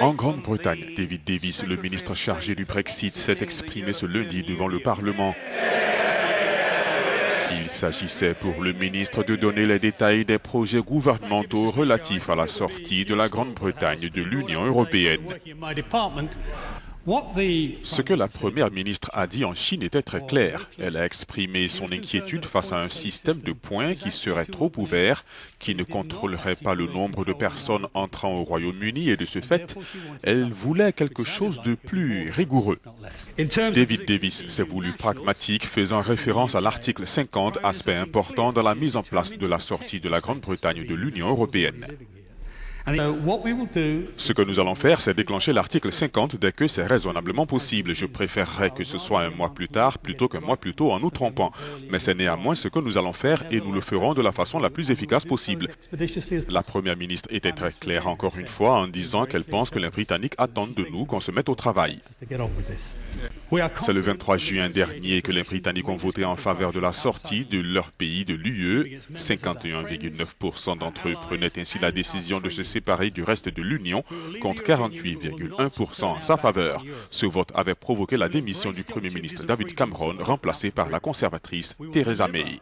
En Grande-Bretagne, David Davis, le ministre chargé du Brexit, s'est exprimé ce lundi devant le Parlement. Il s'agissait pour le ministre de donner les détails des projets gouvernementaux relatifs à la sortie de la Grande-Bretagne de l'Union européenne. Ce que la première ministre a dit en Chine était très clair. Elle a exprimé son inquiétude face à un système de points qui serait trop ouvert, qui ne contrôlerait pas le nombre de personnes entrant au Royaume-Uni et de ce fait, elle voulait quelque chose de plus rigoureux. David Davis s'est voulu pragmatique, faisant référence à l'article 50, aspect important dans la mise en place de la sortie de la Grande-Bretagne de l'Union européenne. Ce que nous allons faire, c'est déclencher l'article 50 dès que c'est raisonnablement possible. Je préférerais que ce soit un mois plus tard plutôt qu'un mois plus tôt en nous trompant. Mais c'est néanmoins ce que nous allons faire et nous le ferons de la façon la plus efficace possible. La première ministre était très claire encore une fois en disant qu'elle pense que les Britanniques attendent de nous qu'on se mette au travail. C'est le 23 juin dernier que les Britanniques ont voté en faveur de la sortie de leur pays de l'UE. 51,9% d'entre eux prenaient ainsi la décision de se séparer du reste de l'Union, contre 48,1% en sa faveur. Ce vote avait provoqué la démission du Premier ministre David Cameron, remplacé par la conservatrice Theresa May.